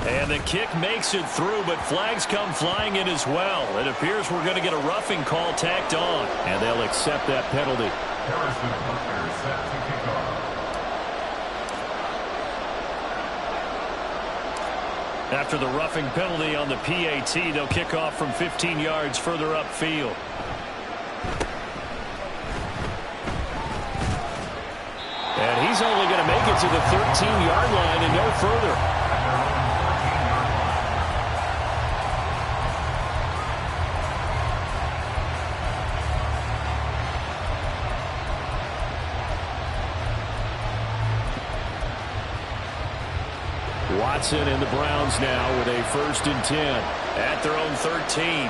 And the kick makes it through, but flags come flying in as well. It appears we're going to get a roughing call tacked on, and they'll accept that penalty. Harrison Butker set to kick off. After the roughing penalty on the PAT, they'll kick off from 15 yards further upfield. And he's only going to make it to the 13-yard line and no further. Watson and the Browns now with a 1st and 10 at their own 13.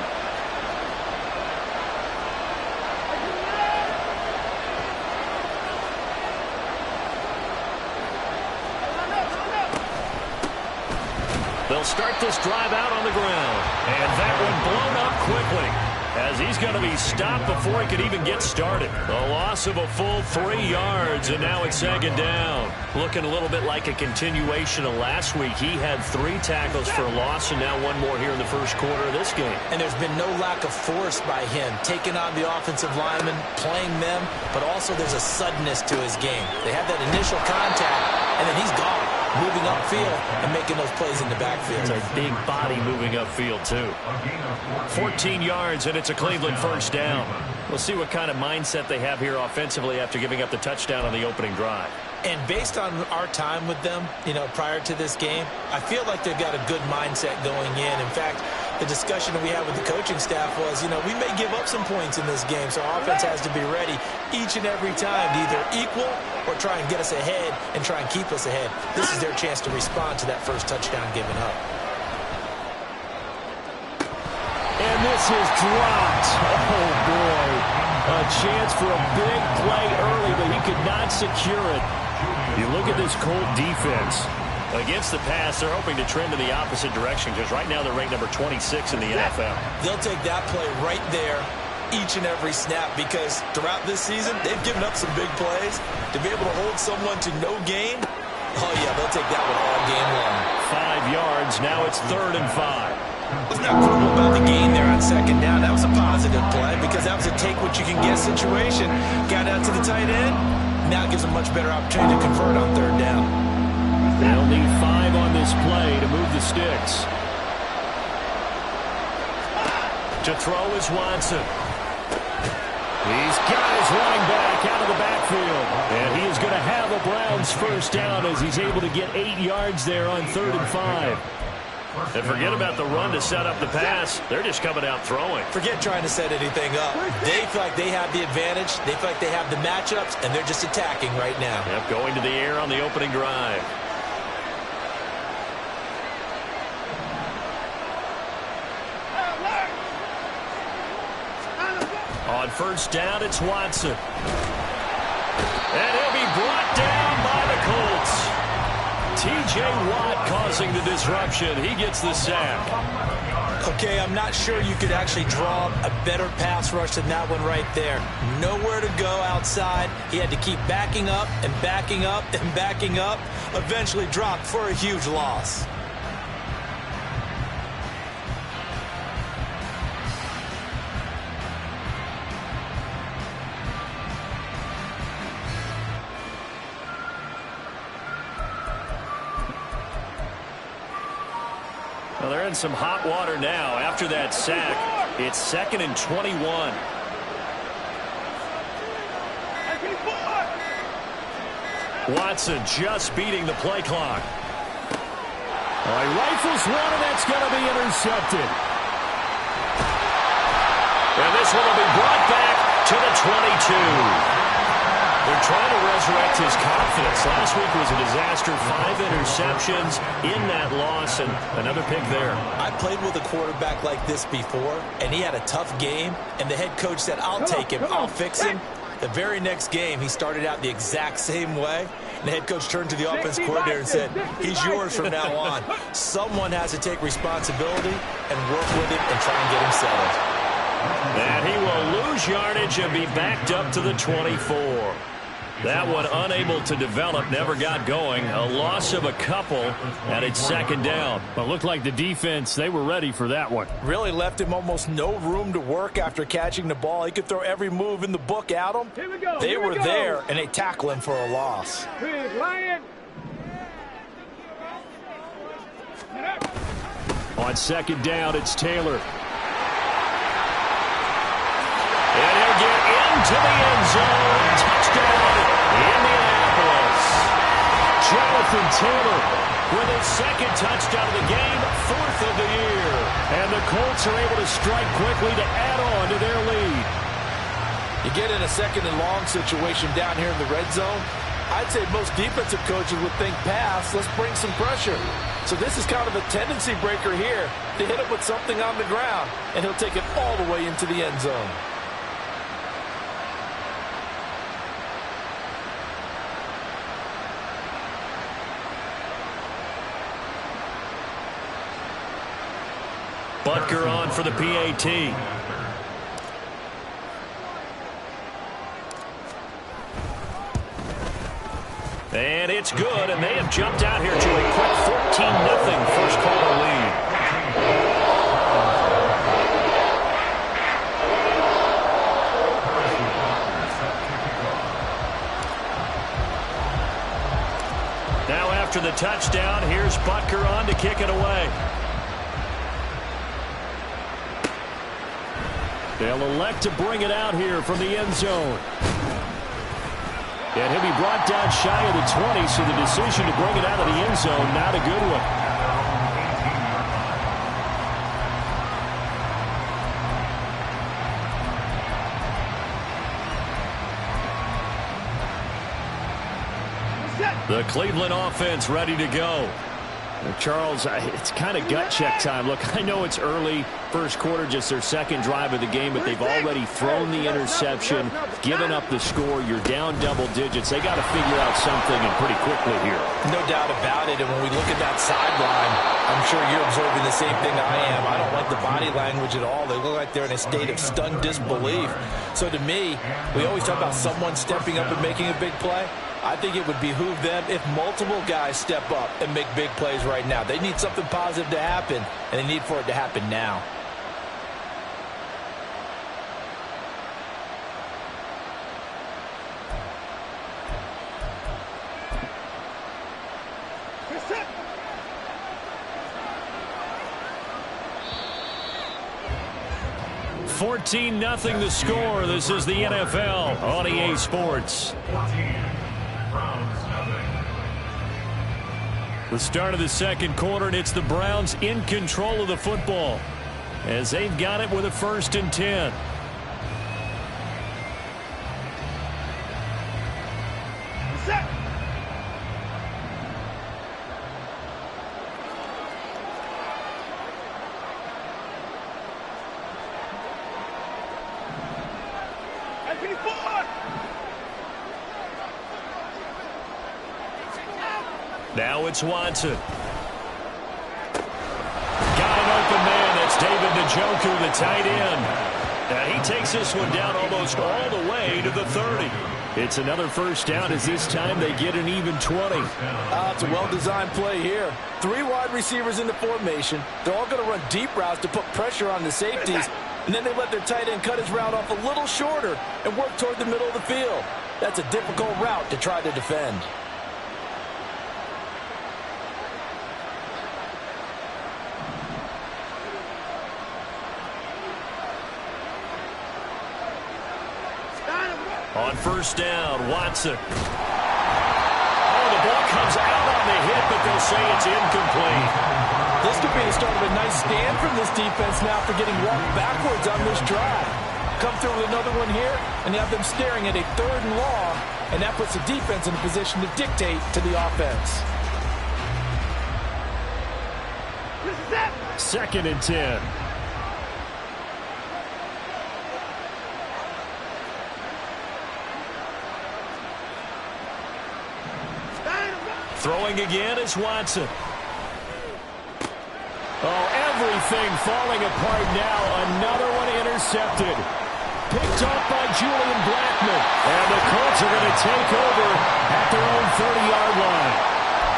They'll start this drive out on the ground. And that one blown up quickly as he's going to be stopped before he could even get started. A loss of a full 3 yards, and now it's 2nd down. Looking a little bit like a continuation of last week. He had 3 tackles for a loss, and now 1 more here in the first quarter of this game. And there's been no lack of force by him, taking on the offensive linemen, playing them, but also there's a suddenness to his game. They have that initial contact, and then he's gone, moving upfield and making those plays in the backfield. It's a big body moving upfield, too. 14 yards, and it's a Cleveland 1st down. We'll see what kind of mindset they have here offensively after giving up the touchdown on the opening drive. And based on our time with them, prior to this game, I feel like they've got a good mindset going in. In fact, the discussion that we had with the coaching staff was, we may give up some points in this game, so our offense has to be ready each and every time to either equal or try and get us ahead and try and keep us ahead. This is their chance to respond to that first touchdown given up. And this is dropped. Oh, boy. A chance for a big play early, but he could not secure it. You look at this Colt defense. Against the pass, they're hoping to trend in the opposite direction because right now they're ranked number 26 in the NFL. They'll take that play right there each and every snap because throughout this season, they've given up some big plays. To be able to hold someone to no gain, oh, yeah, they'll take that one all game long. 5 yards. Now it's 3rd and 5. Wasn't that cool about the gain there on 2nd down? That was a positive play because that was a take-what-you-can-get situation. Got out to the tight end. Now it gives a much better opportunity to convert on 3rd down. They'll need 5 on this play to move the sticks. To throw is Watson. He's got his running back out of the backfield. And he is going to have a Browns 1st down as he's able to get 8 yards there on 3rd and 5. And forget about the run to set up the pass. They're just coming out throwing. Forget trying to set anything up. They feel like they have the advantage. They feel like they have the matchups, and they're just attacking right now. Yep, going to the air on the opening drive. On 1st down, it's Watson. And he'll be brought down by the Colts. T.J. Watt causing the disruption. He gets the sack. Okay, I'm not sure you could actually draw a better pass rush than that one right there. Nowhere to go outside. He had to keep backing up and backing up and backing up. Eventually dropped for a huge loss. Well, they're in some hot water now after that sack. It's 2nd and 21. Watson just beating the play clock. He rifles one, and that's going to be intercepted. And this one will be brought back to the 22. They're trying to resurrect his confidence. Last week was a disaster. 5 interceptions in that loss, and another pick there. I played with a quarterback like this before, and he had a tough game, and the head coach said, I'll take him, I'll fix him. The very next game, he started out the exact same way. And the head coach turned to the offensive coordinator and said, he's yours from now on. Someone has to take responsibility and work with him and try and get him settled. And he will lose yardage and be backed up to the 24. That one unable to develop, never got going. A loss of a couple, and it's second down. But looked like the defense, they were ready for that one. Really left him almost no room to work after catching the ball. He could throw every move in the book at him. They were there, and they tackle him for a loss. On second down, it's Taylor. And he'll get into the end zone. Touchdown, Indianapolis. Jonathan Taylor with his second touchdown of the game, fourth of the year. And the Colts are able to strike quickly to add on to their lead. You get in a second and long situation down here in the red zone. I'd say most defensive coaches would think pass, let's bring some pressure. So this is kind of a tendency breaker here to hit him with something on the ground, and he'll take it all the way into the end zone. Butker on for the PAT. And it's good, and they have jumped out here to a quick 14-0 first quarter lead. Now after the touchdown, here's Butker on to kick it away. They'll elect to bring it out here from the end zone. And he'll be brought down shy of the 20, so the decision to bring it out of the end zone, not a good one. The Cleveland offense ready to go. Charles, it's kind of gut check time. Look, I know it's early, first quarter, just their second drive of the game, but they've already thrown the interception, given up the score. You're down double digits. They got to figure out something, and pretty quickly here. No doubt about it, and when we look at that sideline, I'm sure you're observing the same thing I am. I don't like the body language at all. They look like they're in a state of stunned disbelief. So to me, we always talk about someone stepping up and making a big play. I think it would behoove them if multiple guys step up and make big plays right now. They need something positive to happen, and they need for it to happen now. $14-0 the score. This is the NFL on EA Sports. The start of the second quarter, and it's the Browns in control of the football as they've got it with a 1st and 10. Now it's Watson. Got an open man. That's David Njoku, the tight end. And he takes this one down almost all the way to the 30. It's another first down as this time they get an even 20. It's a well-designed play here. 3 wide receivers in the formation. They're all going to run deep routes to put pressure on the safeties. And then they let their tight end cut his route off a little shorter and work toward the middle of the field. That's a difficult route to try to defend. On first down, Watson. Oh, the ball comes out on the hit, but they'll say it's incomplete. This could be the start of a nice stand from this defense now for getting walked backwards on this drive. Come through with another one here, and you have them staring at a 3rd and long, and that puts the defense in a position to dictate to the offense. 2nd and 10. Throwing again is Watson. Oh, everything falling apart now. Another one intercepted. picked off by Julian Blackmon. And the Colts are going to take over at their own 30-yard line.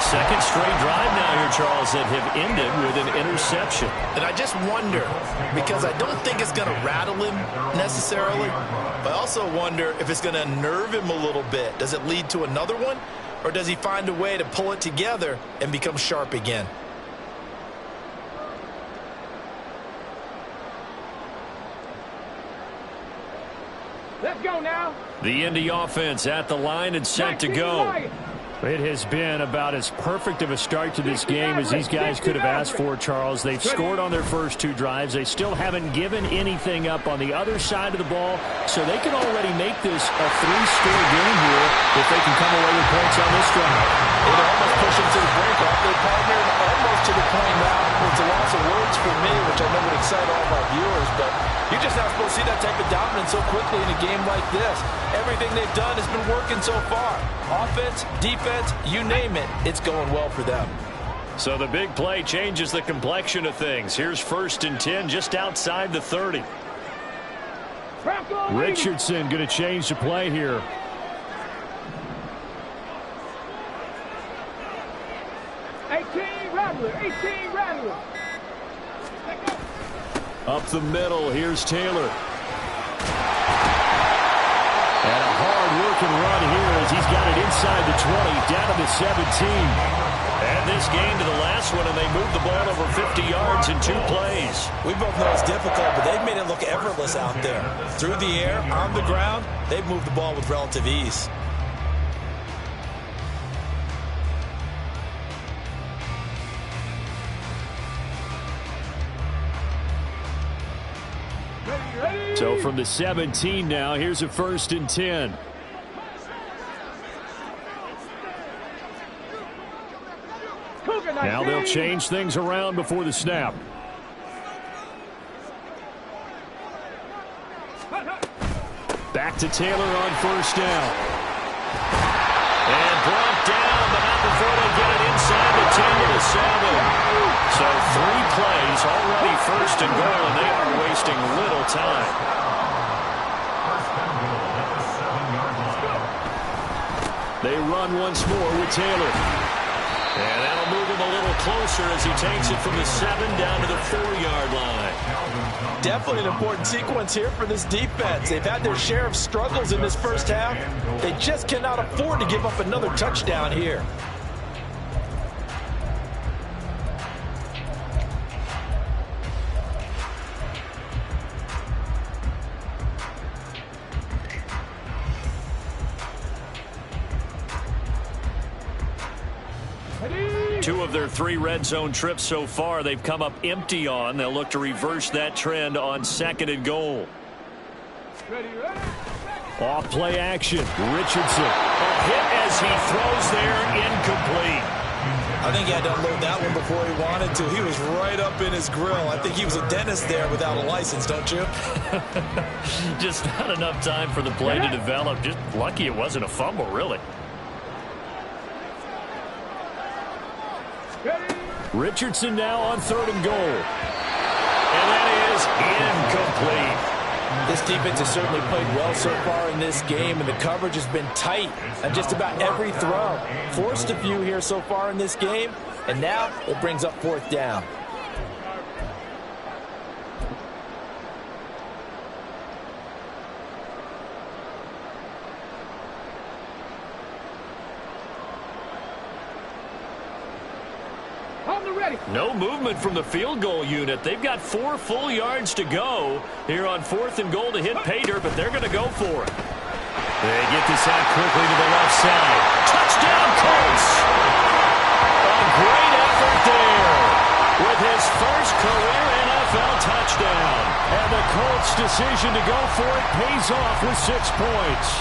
Second straight drive now here, Charles, that have ended with an interception. And I just wonder, because I don't think it's going to rattle him necessarily, but I also wonder if it's going to nerve him a little bit. Does it lead to another one, or does he find a way to pull it together and become sharp again? Let's go now. The Indy offense at the line and set to go. It has been about as perfect of a start to this game as these guys could have asked for, Charles. They've scored on their first two drives. They still haven't given anything up on the other side of the ball, so they can already make this a three-score game here if they can come away with points on this drive. It almost pushed them to the brink off their partner, almost to the point now. It's a loss of words for me, which I know would excite all of our viewers, but you're just not supposed to see that type of dominance so quickly in a game like this. Everything they've done has been working so far. Offense, defense, you name it, it's going well for them. So the big play changes the complexion of things. Here's 1st and 10 just outside the 30. Richardson going to change the play here. Rattler. Up the middle, here's Taylor. And a hard-working run here as he's got it inside the 20, down to the 17. And this game to the last one, and they moved the ball over 50 yards in 2 plays. We both know it's difficult, but they've made it look effortless out there. Through the air, on the ground, they've moved the ball with relative ease. So from the 17 now, here's a 1st and 10. Now they'll change things around before the snap. Back to Taylor on 1st down. And brought down, but not before they get it inside the 10 to the 7. So 3 plays, already 1st and goal, and they are wasting little time. They run once more with Taylor. And that'll move him a little closer as he takes it from the 7 down to the 4-yard line. Definitely an important sequence here for this defense. They've had their share of struggles in this first half. They just cannot afford to give up another touchdown here. Two of their 3 red zone trips so far, they've come up empty on. They'll look to reverse that trend on 2nd and goal. Off play action. Richardson. A hit as he throws there, incomplete. I think he had to unload that one before he wanted to. He was right up in his grill. I think he was a dentist there without a license, don't you? Just not enough time for the play to develop. Just lucky it wasn't a fumble, really. Richardson now on 3rd and goal. And that is incomplete. This defense has certainly played well so far in this game, and the coverage has been tight on just about every throw. Forced a few here so far in this game, and now it brings up 4th down. No movement from the field goal unit. They've got 4 full yards to go here on 4th and goal to hit pay dirt, but they're going to go for it. They get this out quickly to the left side. Touchdown, Colts! A great effort there with his first career NFL touchdown. And the Colts' decision to go for it pays off with 6 points.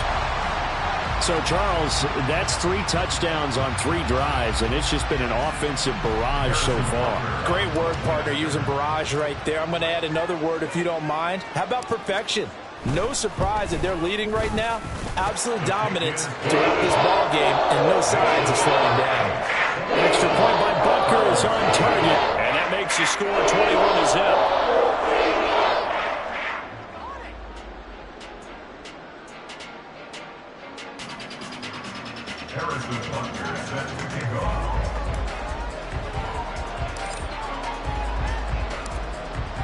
So, Charles, that's 3 touchdowns on 3 drives, and it's just been an offensive barrage so far. Great word, partner, using barrage right there. I'm going to add another word if you don't mind. How about perfection? No surprise that they're leading right now. Absolute dominance throughout this ball game, and no signs of slowing down. Extra point by Butker is on target. And that makes the score 21-0.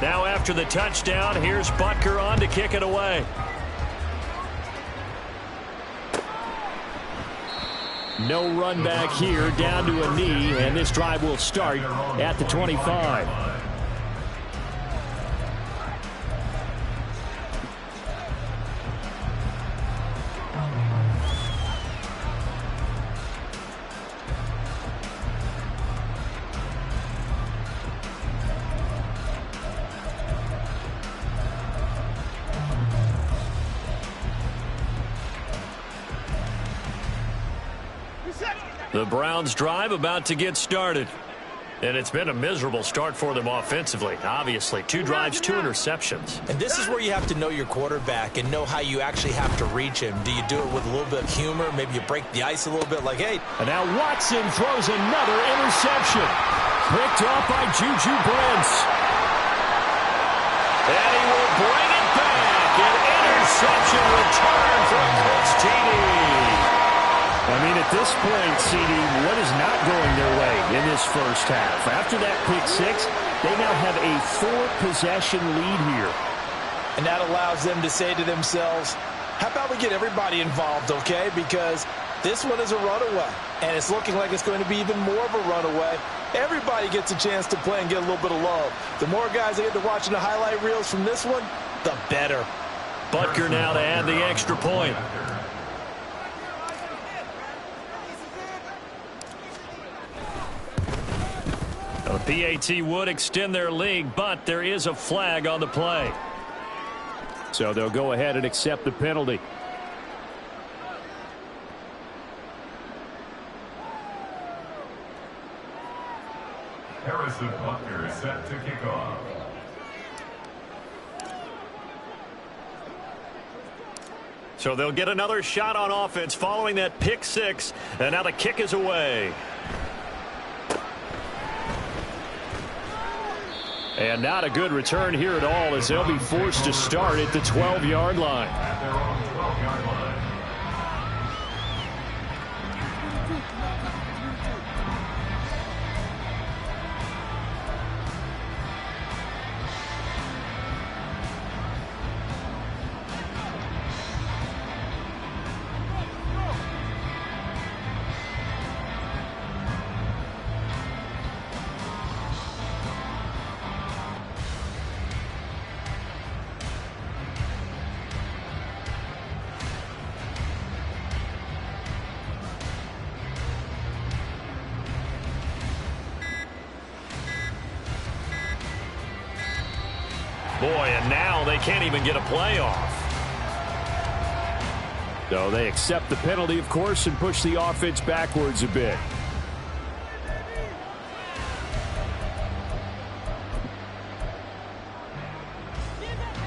Now after the touchdown, here's Butker on to kick it away. No run back here, down to a knee, and this drive will start at the 25. The Browns drive about to get started. And it's been a miserable start for them offensively. Obviously, 2 drives, 2 interceptions. And this is where you have to know your quarterback and know how you actually have to reach him. Do you do it with a little bit of humor? Maybe you break the ice a little bit like, hey. And now Watson throws another interception. Picked off by Juju Brents. And he will bring it back. An interception return from Coach TD. I mean, at this point, CD, what is not going their way in this first half? After that pick 6, they now have a 4-possession lead here. And that allows them to say to themselves, how about we get everybody involved, okay? Because this one is a runaway, and it's looking like it's going to be even more of a runaway. Everybody gets a chance to play and get a little bit of love. The more guys that get to watching the highlight reels from this one, the better. Butker now to add the extra point. The PAT would extend their lead, but there is a flag on the play. So they'll go ahead and accept the penalty. Harrison Butker is set to kick off. So they'll get another shot on offense following that pick 6, and now the kick is away. And not a good return here at all as they'll be forced to start at the 12-yard line. At their own 12-yard line. Boy, and now they can't even get a play off. So they accept the penalty, of course, and push the offense backwards a bit.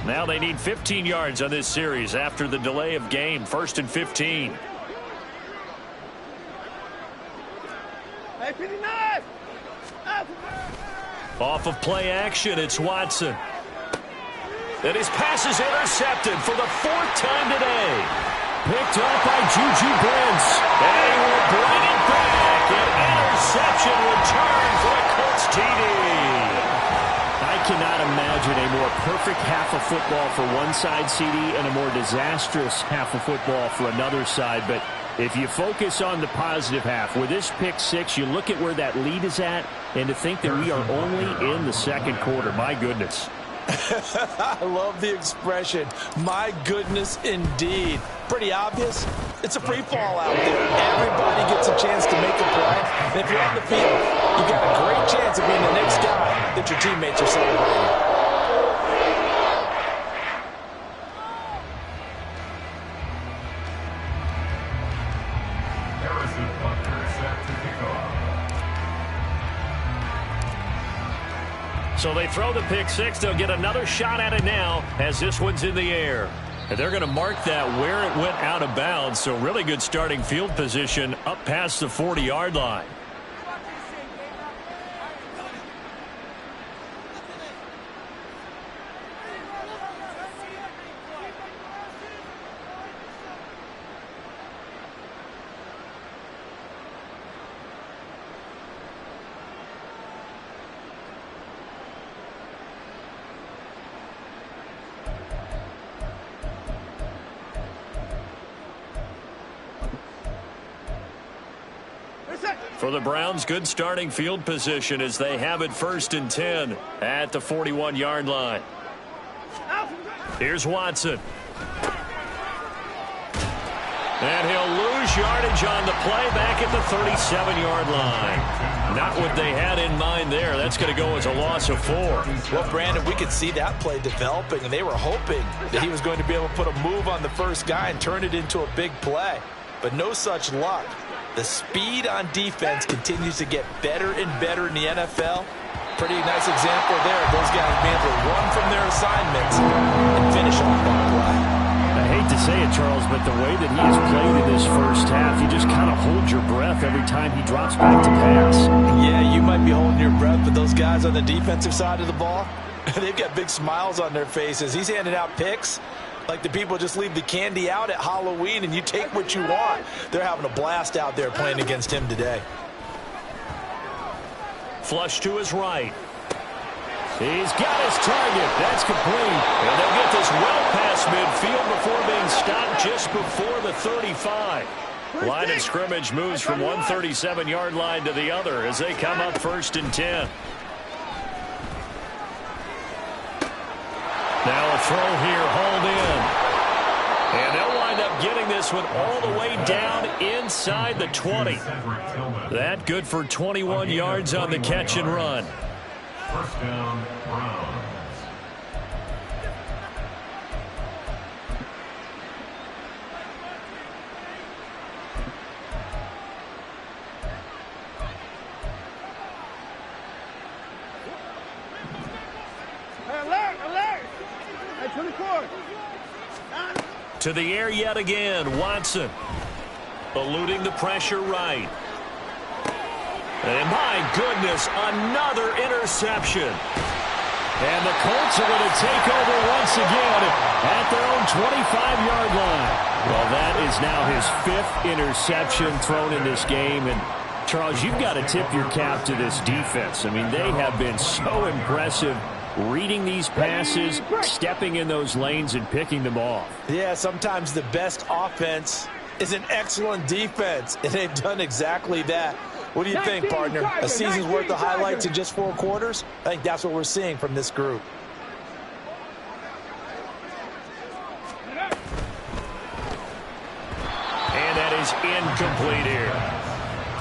Now they need 15 yards on this series after the delay of game. 1st and 15. Hey, 59! Off of play action, it's Watson. And his pass is intercepted for the 4th time today. Picked up by Juju Brents. And he will bring it back. An interception return for Coach TD. I cannot imagine a more perfect half of football for one side, CD, and a more disastrous half of football for another side. But if you focus on the positive half, with this pick 6, you look at where that lead is at, and to think that we are only in the 2nd quarter. My goodness. I love the expression. My goodness, indeed. Pretty obvious. It's a free fall out there. Everybody gets a chance to make a play. And if you're on the field, you got a great chance of being the next guy that your teammates are celebrating. Harrison Butker is set to kick off. So they throw the pick 6. They'll get another shot at it now as this one's in the air. And they're going to mark that where it went out of bounds. So really good starting field position up past the 40-yard line. For the Browns, good starting field position as they have it 1st and 10 at the 41-yard line. Here's Watson. And he'll lose yardage on the play back at the 37-yard line. Not what they had in mind there. That's going to go as a loss of 4. Well, Brandon, we could see that play developing, and they were hoping that he was going to be able to put a move on the first guy and turn it into a big play. But no such luck. The speed on defense continues to get better and better in the NFL. Pretty nice example there. Those guys being able to run from their assignments and finish off on play. I hate to say it, Charles, but the way that he has played in this first half, you just kind of hold your breath every time he drops back to pass. Yeah, you might be holding your breath, but those guys on the defensive side of the ball, they've got big smiles on their faces. He's handing out picks like the people just leave the candy out at Halloween and you take what you want. They're having a blast out there playing against him today. Flush to his right. He's got his target. That's complete. And they'll get this well past midfield before being stopped just before the 35. Line of scrimmage moves from one 37-yard line to the other as they come up 1st and 10. Now a throw here, hauled in. And they'll wind up getting this one all the way down inside the 20. That good for 21 yards on the catch and run. 1st down, Browns. Alert! At 24. To the air yet again, Watson. Eluding the pressure right. And my goodness, another interception. And the Colts are going to take over once again at their own 25-yard line. Well, that is now his 5th interception thrown in this game. And, Charles, you've got to tip your cap to this defense. I mean, they have been so impressive reading these passes, stepping in those lanes, and picking them off. Yeah, sometimes the best offense is an excellent defense, and they've done exactly that. What do you think, partner? A season's worth of highlights in just 4 quarters? I think that's what we're seeing from this group. And that is incomplete here.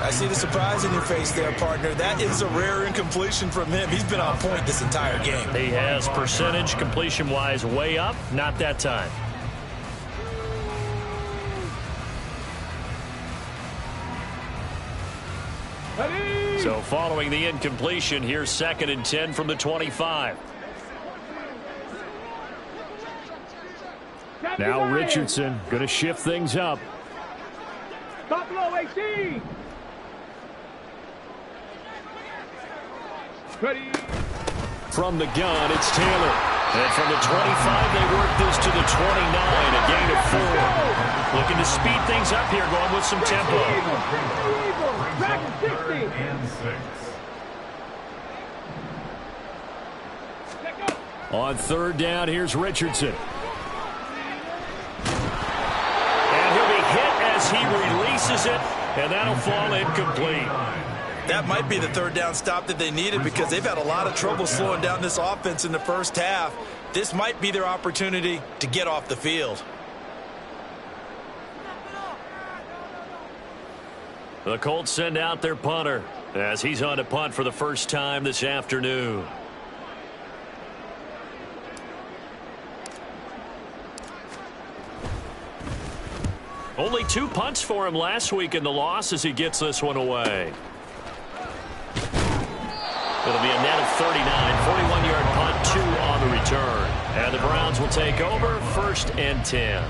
I see the surprise in your face there, partner. That is a rare incompletion from him. He's been on point this entire game. He has percentage completion-wise way up. Not that time. So following the incompletion, here's 2nd and 10 from the 25. Now Richardson going to shift things up. Buffalo 18. Ready. From the gun, it's Taylor. And from the 25, they work this to the 29, a gain of 4. Looking to speed things up here, going with some tempo. Third and 6. On 3rd down, here's Richardson. And he'll be hit as he releases it, and that'll fall incomplete. That might be the 3rd down stop that they needed because they've had a lot of trouble slowing down this offense in the first half. This might be their opportunity to get off the field. The Colts send out their punter as he's on to punt for the first time this afternoon. Only 2 punts for him last week in the loss as he gets this one away. It'll be a net of 39, 41-yard punt, 2 on the return. And the Browns will take over 1st and 10.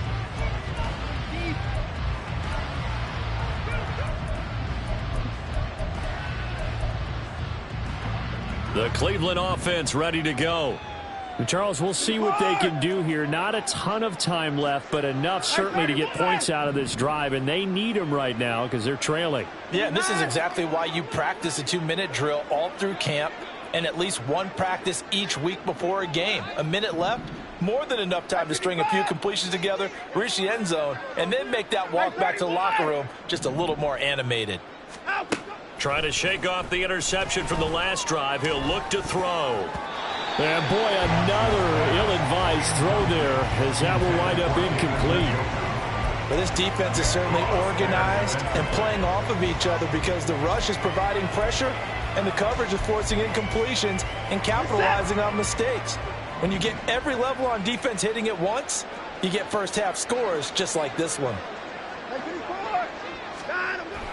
The Cleveland offense ready to go. Charles, we'll see what they can do here. Not a ton of time left, but enough certainly to get points out of this drive, and they need them right now because they're trailing. Yeah, and this is exactly why you practice a 2-minute drill all through camp and at least 1 practice each week before a game. A minute left, more than enough time to string a few completions together, reach the end zone, and then make that walk back to the locker room just a little more animated. Trying to shake off the interception from the last drive. He'll look to throw. And boy, another ill-advised throw there, as that will wind up incomplete. Well, this defense is certainly organized and playing off of each other because the rush is providing pressure and the coverage is forcing incompletions and capitalizing on mistakes. When you get every level on defense hitting at once, you get first-half scores just like this one.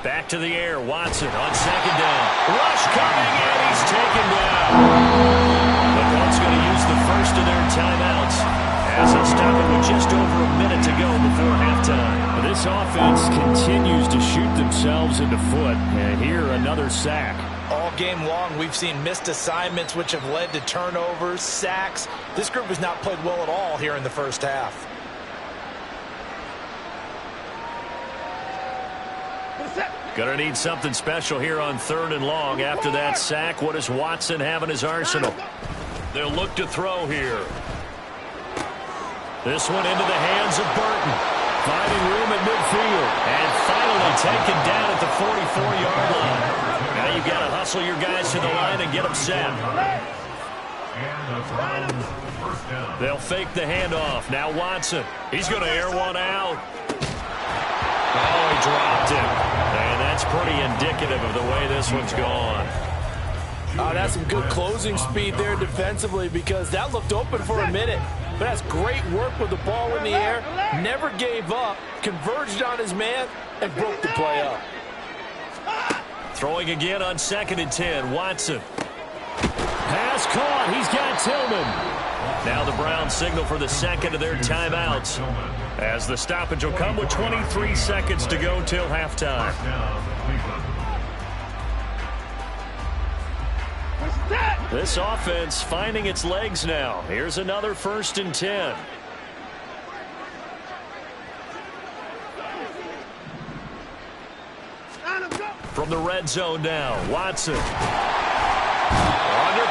Back to the air. Watson on second down. Rush coming, and he's taken down. The Colts going to use the first of their timeouts as they stop it with just over a minute to go before halftime. This offense continues to shoot themselves in the foot. And here, another sack. All game long, we've seen missed assignments, which have led to turnovers, sacks. This group has not played well at all here in the first half. Going to need something special here on 3rd and long. After that sack, what does Watson have in his arsenal? They'll look to throw here. This one into the hands of Burton. Finding room at midfield. And finally taken down at the 44-yard line. Now you've got to hustle your guys to the line and get them set. They'll fake the handoff. Now Watson. He's going to air one out. Oh, he dropped it. And that's pretty indicative of the way this one's gone. Oh, that's some good closing speed there defensively because that looked open for a minute. But that's great work with the ball in the air. Never gave up, converged on his man, and broke the play up. Throwing again on 2nd and 10. Watson. Pass caught. He's got Tillman. Now the Browns signal for the second of their timeouts, as the stoppage will come with 23 seconds to go till halftime. This offense finding its legs now. Here's another 1st and 10. From the red zone now, Watson. Under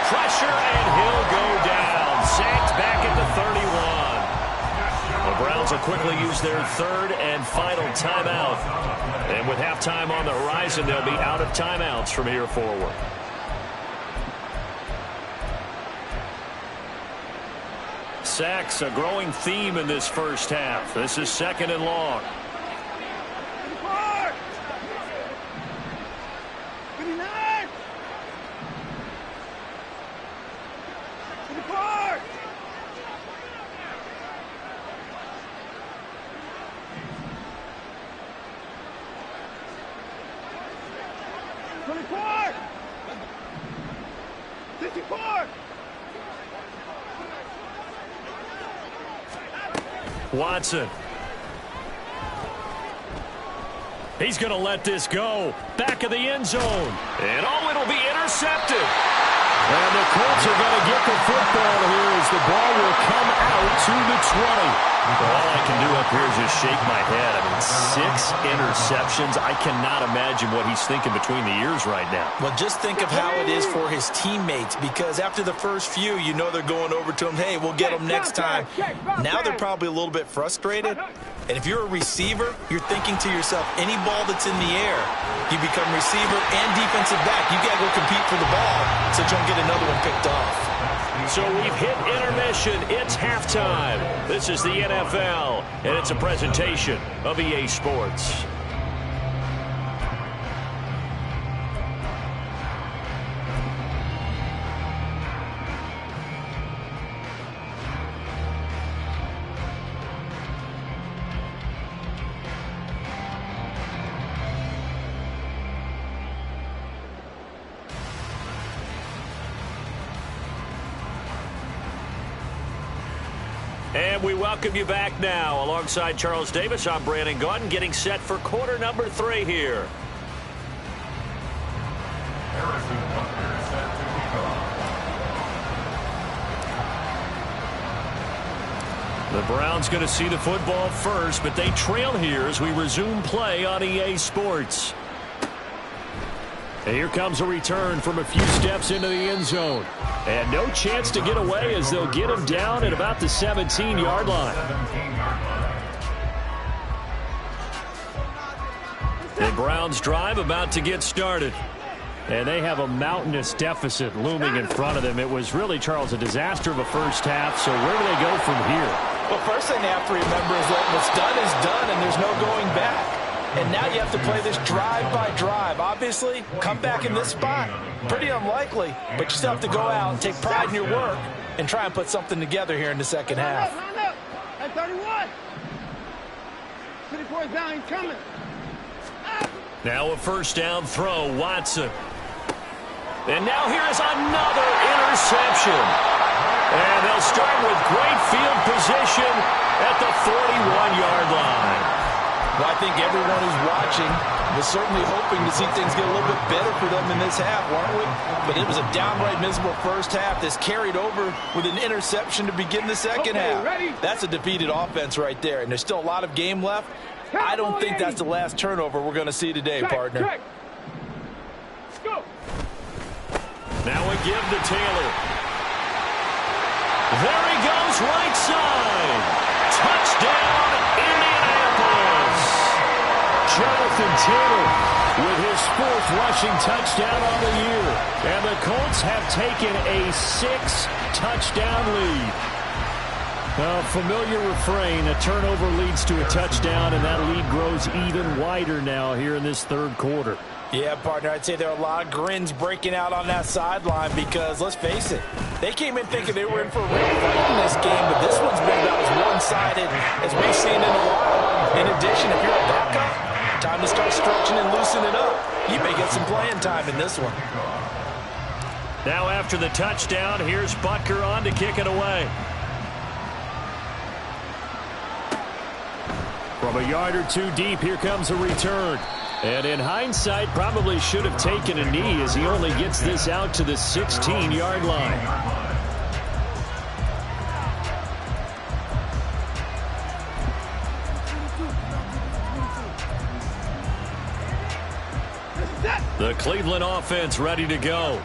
pressure, and he'll go down. Sacked back at the 31. The Browns will quickly use their 3rd and final timeout. And with halftime on the horizon, they'll be out of timeouts from here forward. Sacks, a growing theme in this first half. This is 2nd and long. Watson. He's going to let this go. Back of the end zone. And oh, it'll be intercepted. And the Colts are going to get the football here as the ball will come out to the 20. All I can do up here is just shake my head. I mean, 6 interceptions. I cannot imagine what he's thinking between the ears right now. Well, just think of how it is for his teammates, because after the first few, you know they're going over to him, hey, we'll get them next time. Now they're probably a little bit frustrated. And if you're a receiver, you're thinking to yourself, any ball that's in the air, you become receiver and defensive back. You got to go compete for the ball so you don't get another one picked off. So we've hit intermission. It's halftime. This is the NFL, and it's a presentation of EA Sports. And we welcome you back now. Alongside Charles Davis, I'm Brandon Gaudin, getting set for quarter number 3 here. The Browns going to see the football first, but they trail here as we resume play on EA Sports. And here comes a return from a few steps into the end zone. And no chance to get away as they'll get him down at about the 17-yard line. The Browns drive about to get started. And they have a mountainous deficit looming in front of them. It was really, Charles, a disaster of a first half. So where do they go from here? Well, first thing they have to remember is that what's done is done, and there's no going back. And now you have to play this drive by drive. Obviously, come back in this spot, pretty unlikely, but you still have to go out and take pride in your work and try and put something together here in the second half. Round up. At 31. 24 down, he's coming. Now a first down throw, Watson. And now here is another interception. And they'll start with great field position at the 41-yard line. Well, I think everyone who's watching was certainly hoping to see things get a little bit better for them in this half, weren't we? But it was a downright miserable first half that's carried over with an interception to begin the second half. Ready? That's a defeated offense right there, and there's still a lot of game left. I don't think that's the last turnover we're going to see today, partner. Check. Go. Now a give to Taylor. There he goes, right side. Touchdown, Indianapolis. Jonathan Taylor with his 4th rushing touchdown on the year. And the Colts have taken a 6-touchdown lead. A familiar refrain, a turnover leads to a touchdown, and that lead grows even wider now here in this third quarter. Yeah, partner, I'd say there are a lot of grins breaking out on that sideline because, let's face it, they came in thinking they were in for a real fight in this game, but this one's been about as one-sided as we've seen in a while. In addition, if you're a backup, time to start stretching and loosening up. You may get some playing time in this one. Now after the touchdown, here's Butker on to kick it away. From a yard or two deep, here comes a return. And in hindsight, probably should have taken a knee as he only gets this out to the 16-yard line. The Cleveland offense ready to go.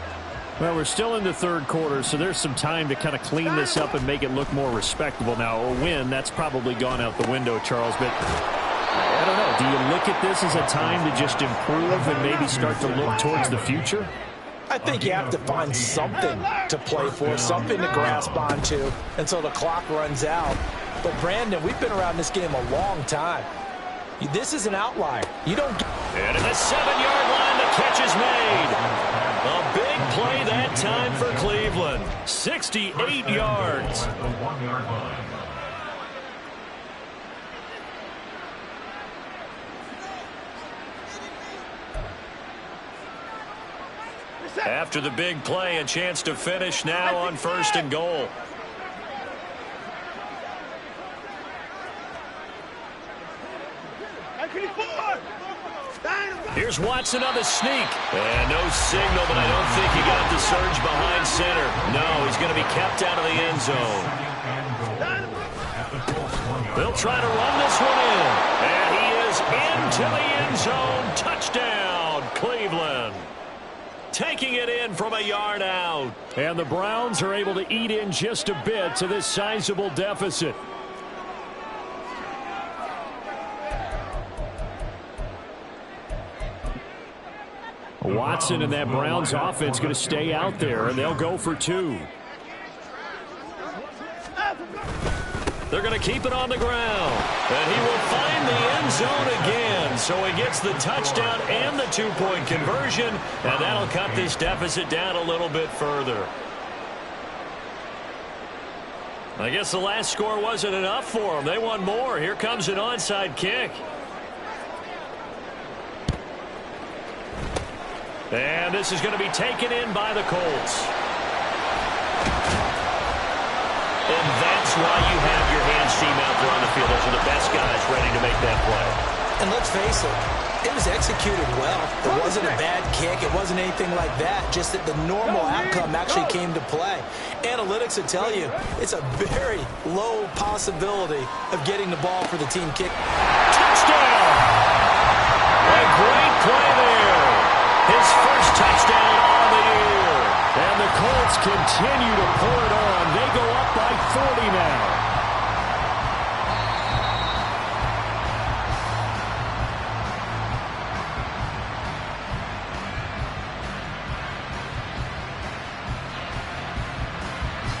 Well, we're still in the third quarter, so there's some time to kind of clean this up and make it look more respectable. Now, a win, that's probably gone out the window, Charles, but I don't know. Do you look at this as a time to just improve and maybe start to look towards the future? I think you have to find something to play for, something to grasp onto until the clock runs out. But, Brandon, we've been around this game a long time. This is an outlier. You don't get... And at the 7-yard line, the catch is made. A big play that time for Cleveland. 68 yards. The 1-yard line. After the big play, a chance to finish now on 1st and goal. Here's Watson on the sneak. And no signal, but I don't think he got the surge behind center. No, he's going to be kept out of the end zone. They'll try to run this one in. And he is into the end zone. Touchdown, Cleveland. Taking it in from a yard out. And the Browns are able to eat in just a bit to this sizable deficit. Watson and that Browns offense going to stay out there, and they'll go for 2. They're going to keep it on the ground. And he will find the end zone again. So he gets the touchdown and the 2-point conversion. And that'll cut this deficit down a little bit further. I guess the last score wasn't enough for them. They want more. Here comes an onside kick. And this is going to be taken in by the Colts. And that's why you have your hands team out there on the field. Those are the best guys ready to make that play. And let's face it, it was executed well. It wasn't a bad kick. It wasn't anything like that. Just that the normal outcome actually came to play. Analytics will tell you it's a very low possibility of getting the ball for the team kick. Touchdown! A great play there. His first touchdown on the year. And the Colts continue to pour it on. They go up by 40 now.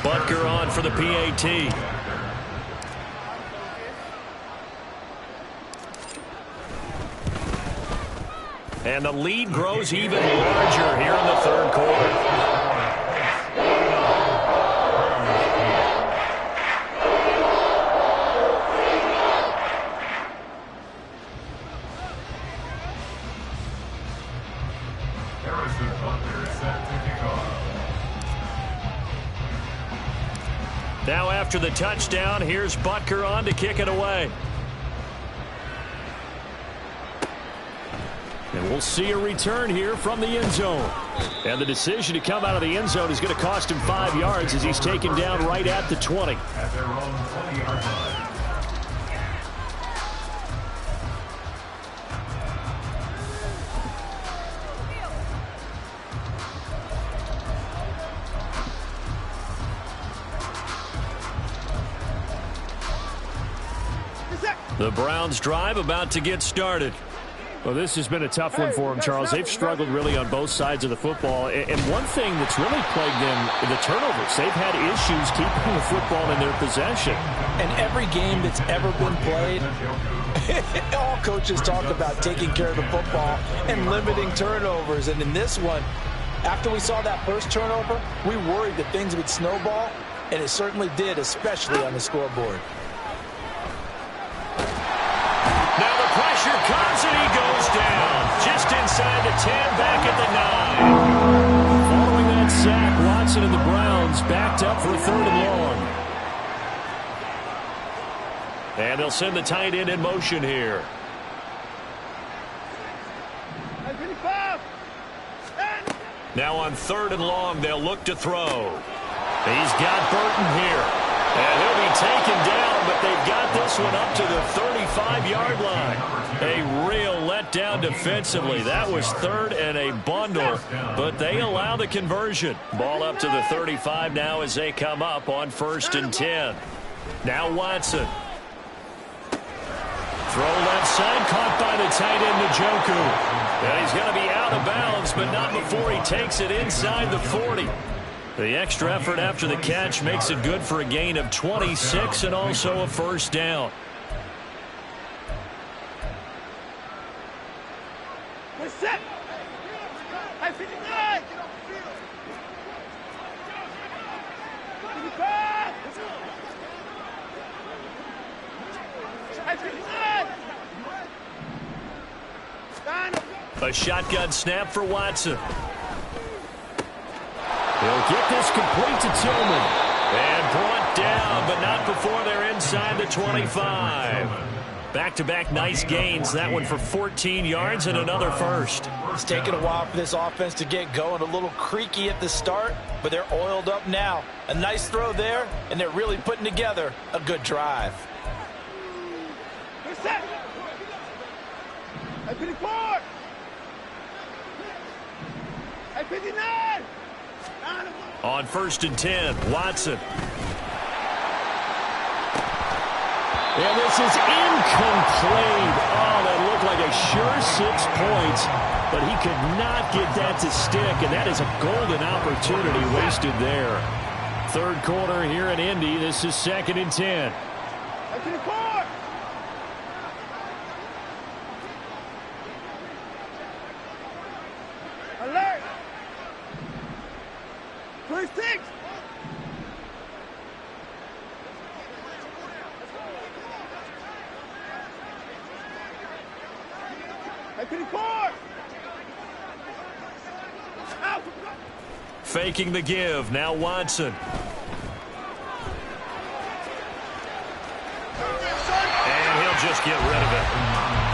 Butker on for the PAT. And the lead grows even larger here in the third quarter. Now after the touchdown, here's Butker on to kick it away. And we'll see a return here from the end zone. And the decision to come out of the end zone is going to cost him 5 yards as he's taken down right at the 20. At their own 20-yard line. The Browns drive about to get started. Well, this has been a tough one for them, Charles. They've struggled really on both sides of the football. And one thing that's really plagued them, the turnovers. They've had issues keeping the football in their possession. And every game that's ever been played, all coaches talk about taking care of the football and limiting turnovers. And in this one, after we saw that first turnover, we worried that things would snowball, and it certainly did, especially on the scoreboard. Now the pressure comes and he goes down. Just inside the 10, back at the 9. Following that sack, Watson and the Browns backed up for a 3rd and long. And they'll send the tight end in motion here. Now on 3rd and long, they'll look to throw. He's got Burton here. And he'll be taken down, but they've got this one up to the 35-yard line. A real letdown defensively. That was 3rd and a bundle, but they allow the conversion. Ball up to the 35 now as they come up on 1st and 10. Now Watson. Throw left side, caught by the tight end, Njoku. And he's going to be out of bounds, but not before he takes it inside the 40. The extra effort after the catch makes it good for a gain of 26 and also a 1st down. We're set. I 59. A shotgun snap for Watson. He'll get this complete to Tillman. And brought down, but not before they're inside the 25. Back-to-back nice gains. That one for 14 yards and another 1st. It's taken a while for this offense to get going. A little creaky at the start, but they're oiled up now. A nice throw there, and they're really putting together a good drive. We're set. I 54. I 59. On 1st and 10, Watson. And this is incomplete. Oh, that looked like a sure 6 points, but he could not get that to stick, and that is a golden opportunity wasted there. 3rd quarter here in Indy. This is 2nd and 10. I 54. Alert. 26. I 54. Faking the give. Now Watson. And he'll just get rid of it.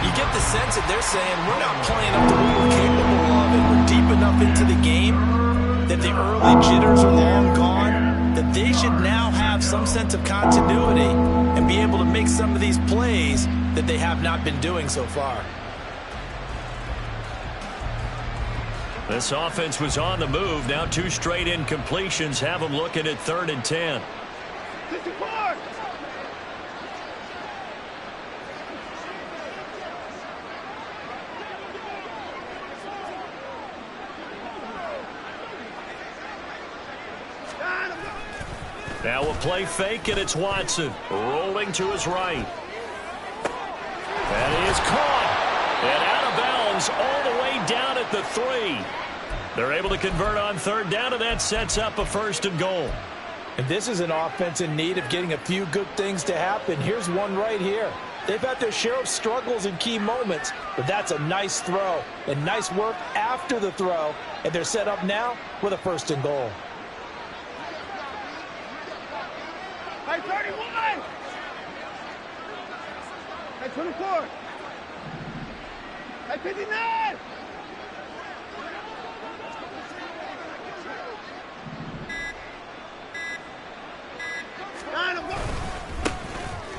You get the sense that they're saying we're not playing up to what we're capable of, and we're deep enough into the game that the early jitters are long gone, that they should now have some sense of continuity and be able to make some of these plays that they have not been doing so far. This offense was on the move. Now 2 straight incompletions have them looking at 3rd and 10. 54. Now a play fake, and it's Watson rolling to his right. And he is caught and out of bounds all the way down at the 3. They're able to convert on third down, and that sets up a 1st and goal. And this is an offense in need of getting a few good things to happen. Here's one right here. They've had their share of struggles in key moments, but that's a nice throw and nice work after the throw. And they're set up now with a 1st and goal. Hey, 31! Hey, 24! Hey, 59!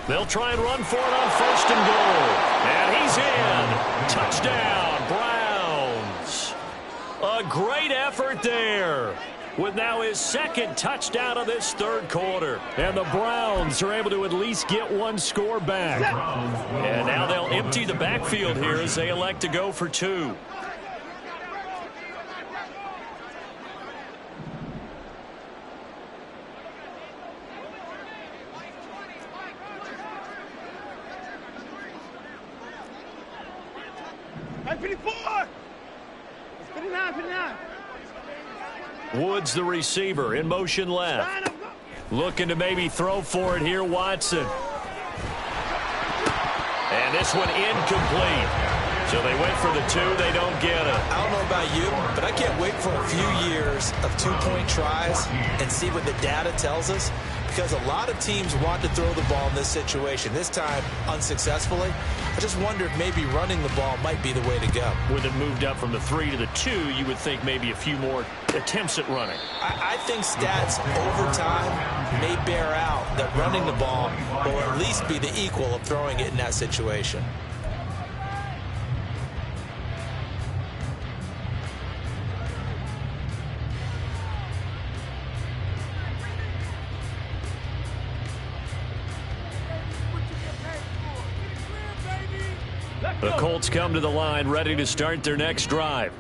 They'll try and run for it on 1st and goal. And he's in. Touchdown, Browns. A great effort there, with now his 2nd touchdown of this 3rd quarter. And the Browns are able to at least get one score back. And now they'll empty the backfield here as they elect to go for 2. Hey, 54! 59, 59. Woods, the receiver, in motion left. Looking to maybe throw for it here, Watson. And this one incomplete. So they went for the 2. They don't get it. I don't know about you, but I can't wait for a few years of 2-point tries and see what the data tells us, because a lot of teams want to throw the ball in this situation. This time, unsuccessfully. I just wonder if maybe running the ball might be the way to go. With it moved up from the 3 to the 2, you would think maybe a few more attempts at running. I think stats over time may bear out that running the ball will at least be the equal of throwing it in that situation. The Colts come to the line, ready to start their next drive.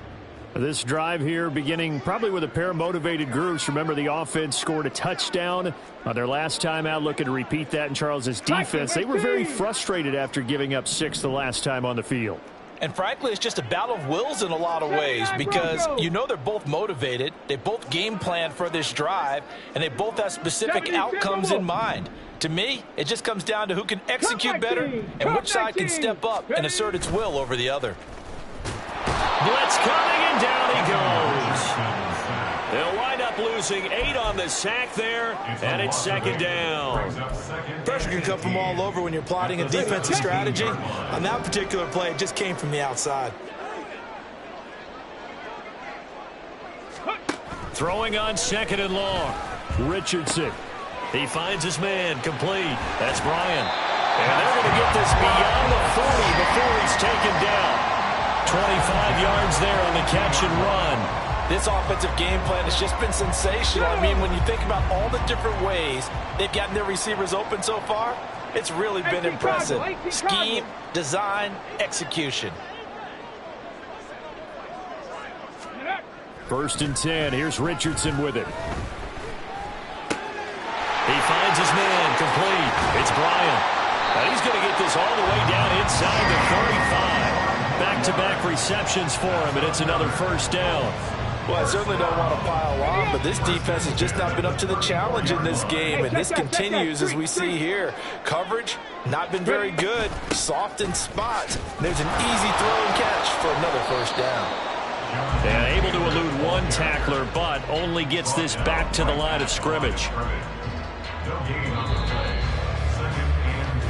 This drive here beginning probably with a pair of motivated groups. Remember, the offense scored a touchdown on their last time out, looking to repeat that in Charles's defense. They were very frustrated after giving up 6 the last time on the field. And frankly, it's just a battle of wills in a lot of ways, because you know they're both motivated, they both game plan for this drive, and they both have specific outcomes in mind. To me, it just comes down to who can execute better and which side can step up and assert its will over the other. Blitz coming, and down he goes. They'll wind up losing 8 on the sack there, and it's 2nd down. Pressure can come from all over when you're plotting a defensive strategy. On that particular play, it just came from the outside. Throwing on 2nd and long. Richardson. He finds his man, complete. That's Bryant. And they're going to get this beyond the 40 before he's taken down. 25 yards there on the catch and run. This offensive game plan has just been sensational. I mean, when you think about all the different ways they've gotten their receivers open so far, it's really been impressive. Scheme, design, execution. 1st and 10. Here's Richardson with it. He finds his man, complete. It's Bryant. And he's going to get this all the way down inside the 35. Back-to-back receptions for him, and it's another 1st down. Well, I certainly don't want to pile on, but this defense has just not been up to the challenge in this game, and this continues as we see here. Coverage, not been very good. Soft in spots. There's an easy throw and catch for another 1st down. And able to elude one tackler, but only gets this back to the line of scrimmage.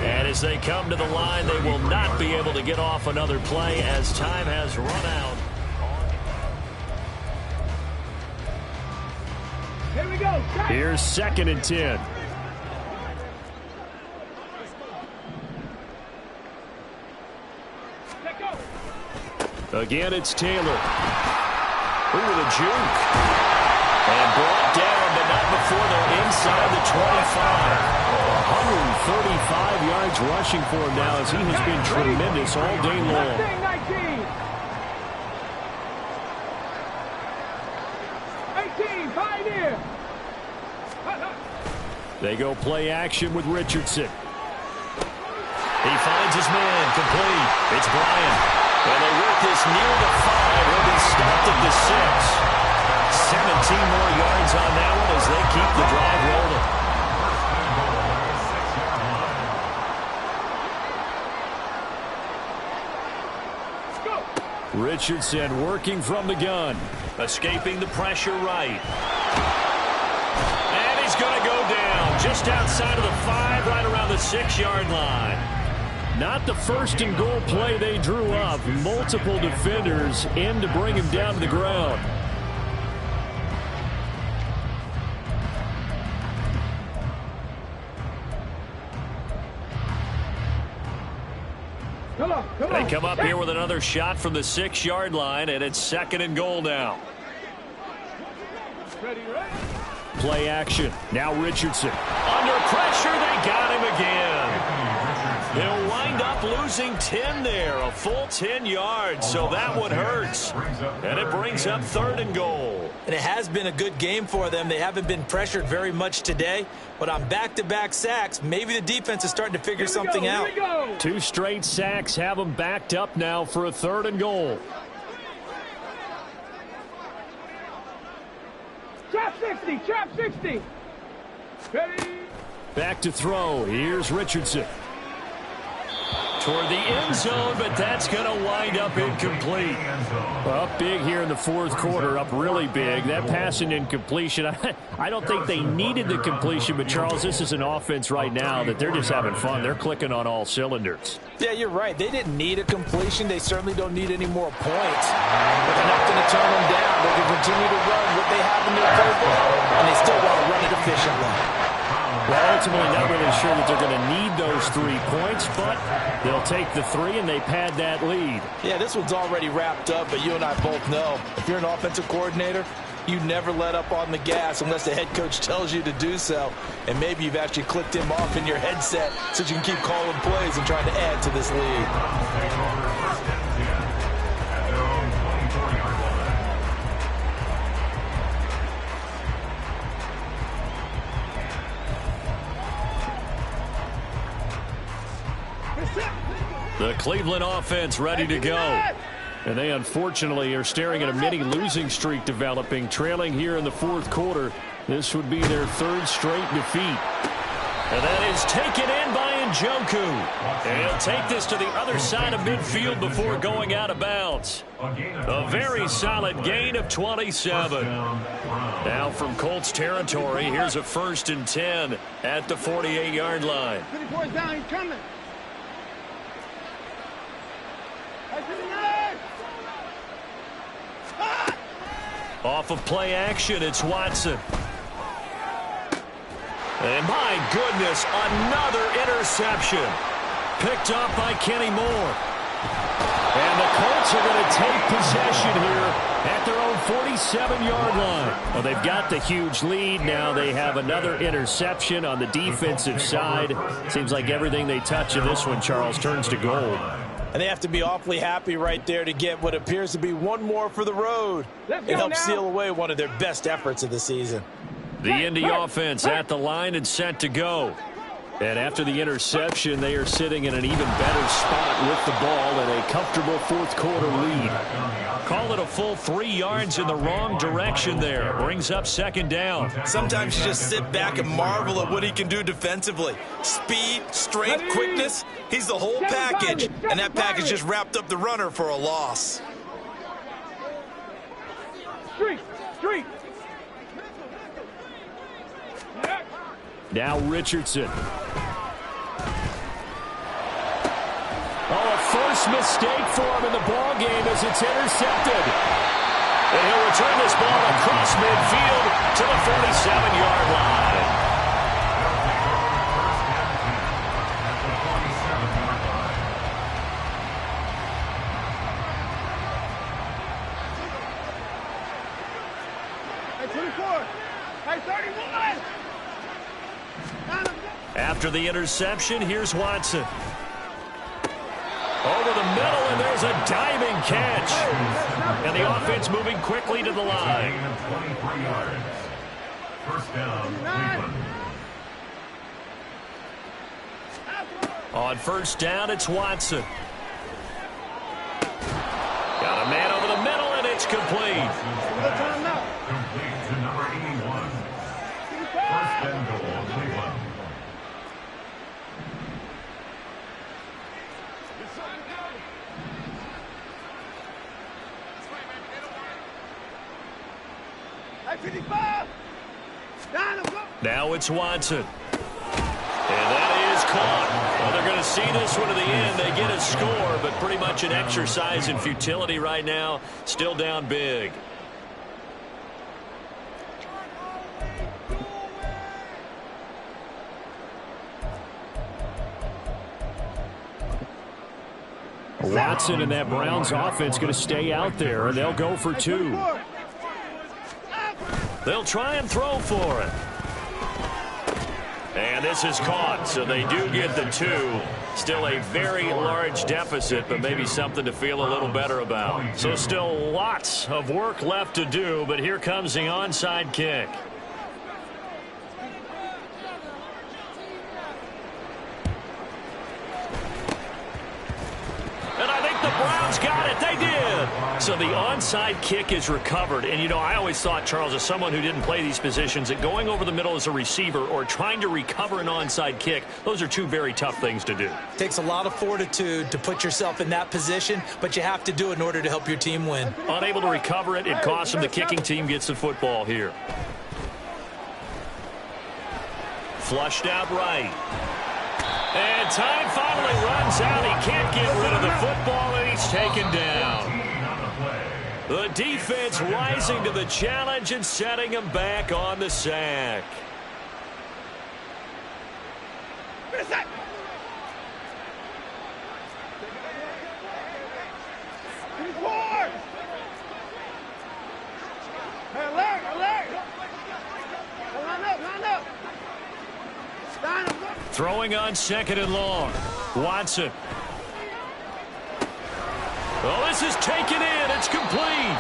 And as they come to the line, they will not be able to get off another play as time has run out. Here we go. Here's 2nd and 10. Again, it's Taylor. Ooh, with a juke. And brought down, but not before they're inside the 25. 135 yards rushing for him now, as he has been tremendous all day long. 18, pioneer. They go play action with Richardson. He finds his man, complete. It's Bryant. And they work this near the 5. He'll be stopped at the 6. 17 more yards on that one as they keep the drive rolling. Richardson working from the gun. Escaping the pressure right. And he's going to go down just outside of the 5, right around the 6-yard line. Not the first and goal play they drew up. Multiple defenders in to bring him down to the ground. They come up here with another shot from the 6-yard line, and it's 2nd and goal now. Play action. Now Richardson. Under pressure, they got him again. He'll wind up losing 10 there, a full 10 yards, so that one hurts. And it brings up 3rd and goal. And it has been a good game for them. They haven't been pressured very much today, but on back-to-back sacks, maybe the defense is starting to figure something out. 2 straight sacks have them backed up now for a 3rd and goal. Trap 60, trap 60. Ready? Back to throw. Here's Richardson. Toward the end zone, but that's going to wind up incomplete. Up big here in the 4th quarter, up really big. That pass and incompletion, I don't think they needed the completion, but Charles, this is an offense right now that they're just having fun. They're clicking on all cylinders. Yeah, you're right. They didn't need a completion. They certainly don't need any more points. But they're not going to turn them down. They can continue to run what they have in their playbook, and they still want to run it efficiently. Well, ultimately not really sure that they're going to need those 3 points, but they'll take the 3 and they pad that lead. Yeah, this one's already wrapped up, but you and I both know if you're an offensive coordinator, you never let up on the gas unless the head coach tells you to do so. And maybe you've actually clicked him off in your headset so you can keep calling plays and trying to add to this lead. The Cleveland offense ready to go. And they unfortunately are staring at a mini losing streak developing, trailing here in the 4th quarter. This would be their 3rd straight defeat. And that is taken in by Njoku. And he'll take this to the other side of midfield before going out of bounds. A very solid gain of 27. Now from Colts territory, here's a 1st and 10 at the 48-yard line. 24 is down, he's coming. Off of play action, it's Watson. And my goodness, another interception. Picked up by Kenny Moore. And the Colts are going to take possession here at their own 47-yard line. Well, they've got the huge lead. Now they have another interception on the defensive side. Seems like everything they touch in this one, Charles, turns to gold. And they have to be awfully happy right there to get what appears to be one more for the road. It helps seal away one of their best efforts of the season. The Indy offense at the line and set to go. And after the interception, they are sitting in an even better spot with the ball and a comfortable 4th quarter lead. Call it a full 3 yards in the wrong direction there. Brings up 2nd down. Sometimes you just sit back and marvel at what he can do defensively. Speed, strength, quickness. He's the whole package. And that package just wrapped up the runner for a loss. Street. Now Richardson. Oh, a first mistake for him in the ball game as it's intercepted. And he'll return this ball across midfield to the 47-yard line. Hey, 24. Hey, 31. After the interception, here's Watson. Over the middle, and there's a diving catch. And the offense moving quickly to the line. 23 yards. First down, Cleveland. On first down, it's Watson. Got a man over the middle, and it's complete. Complete to number 81. First and goal, Cleveland. Now it's Watson. And that is caught. Well, they're going to see this one to the end. They get a score, but pretty much an exercise in futility right now. Still down big. Watson and that Browns offense going to stay out there, and they'll go for 2. They'll try and throw for it. And this is caught, so they do get the 2. Still a very large deficit, but maybe something to feel a little better about. So still lots of work left to do, but here comes the onside kick. And I think the Browns got it. They did. So the onside kick is recovered. And, you know, I always thought, Charles, as someone who didn't play these positions, that going over the middle as a receiver or trying to recover an onside kick, those are two very tough things to do. Takes a lot of fortitude to put yourself in that position, but you have to do it in order to help your team win. Unable to recover it, it costs them. The kicking team gets the football here. Flushed out right. And time finally runs out. He can't get rid of the football, and he's taken down. The defense rising to the challenge and setting him back on the sack. Throwing on second and long. Watson. Oh, this is taken in. It's complete.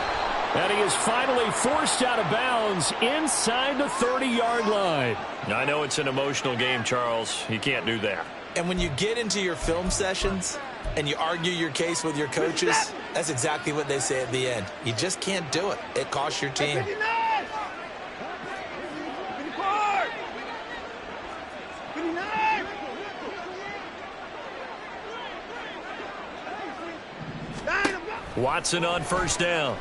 And he is finally forced out of bounds inside the 30-yard line. I know it's an emotional game, Charles. You can't do that. And when you get into your film sessions and you argue your case with your coaches, that's exactly what they say at the end. You just can't do it. It costs your team. Watson on first down.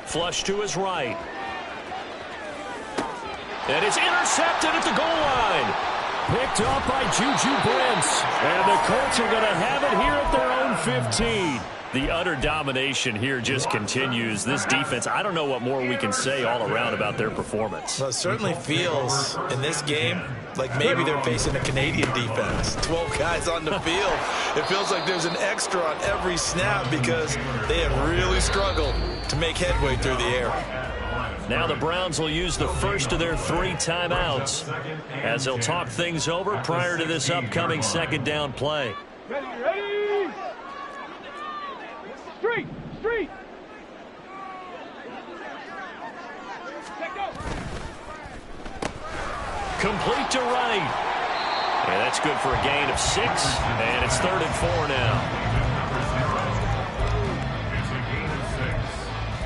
Flush to his right. And it's intercepted at the goal line. Picked up by Juju Brents. And the Colts are going to have it here at their own 15. The utter domination here just continues. This defense, I don't know what more we can say all around about their performance. Well, it certainly feels in this game like maybe they're facing a Canadian defense. 12 guys on the field. It feels like there's an extra on every snap because they have really struggled to make headway through the air. Now the Browns will use the first of their 3 timeouts as they'll talk things over prior to this upcoming second down play. Ready? Street! Street! Complete to right. And that's good for a gain of 6. And it's 3rd and 4 now. It's a gain of 6.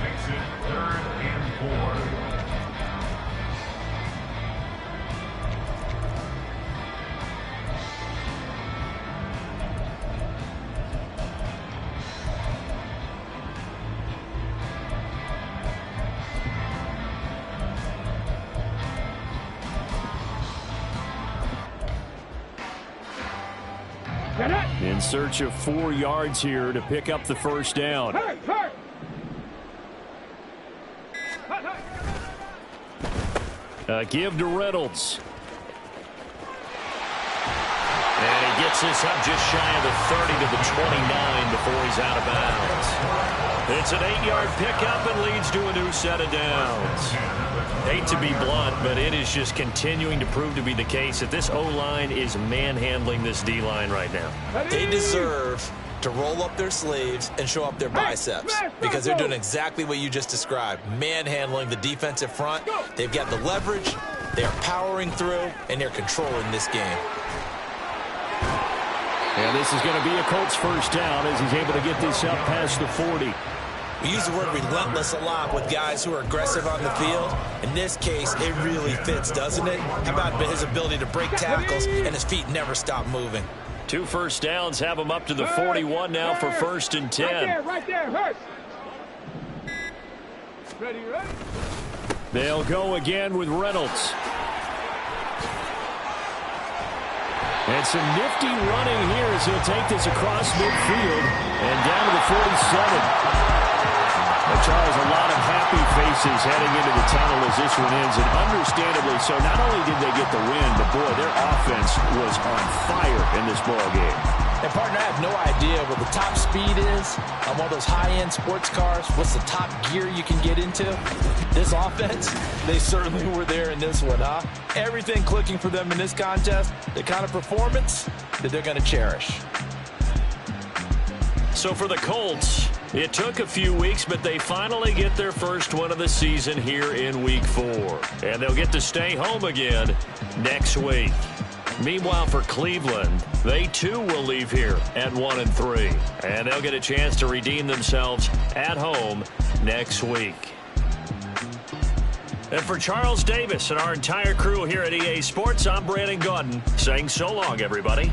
Makes it 3rd and 4. In search of 4 yards here to pick up the first down. Hurry, hurry. Give to Reynolds. And he gets this up just shy of the 30 to the 29 before he's out of bounds. It's an 8-yard pickup and leads to a new set of downs. Hate to be blunt, but it is just continuing to prove to be the case that this O-line is manhandling this D-line right now. They deserve to roll up their sleeves and show up their biceps because they're doing exactly what you just described, manhandling the defensive front. They've got the leverage, they're powering through, and they're controlling this game. And this is going to be a Colts first down as he's able to get this up past the 40. We use the word relentless a lot with guys who are aggressive on the field. In this case, it really fits, doesn't it? How about his ability to break tackles and his feet never stop moving? 2 first downs have him up to the 41 now for 1st and 10. Right there, Hurts. Ready? They'll go again with Reynolds. And some nifty running here as he'll take this across midfield and down to the 47. But Charles, a lot of happy faces heading into the tunnel as this one ends, and understandably so. Not only did they get the win, but boy, their offense was on fire in this ball game. And partner, I have no idea what the top speed is on one of those high-end sports cars. What's the top gear you can get into? This offense, they certainly were there in this one, huh? Everything clicking for them in this contest, the kind of performance that they're going to cherish. So for the Colts, it took a few weeks, but they finally get their first win of the season here in Week 4. And they'll get to stay home again next week. Meanwhile, for Cleveland, they too will leave here at 1-3. And they'll get a chance to redeem themselves at home next week. And for Charles Davis and our entire crew here at EA Sports, I'm Brandon Gaudin saying so long, everybody.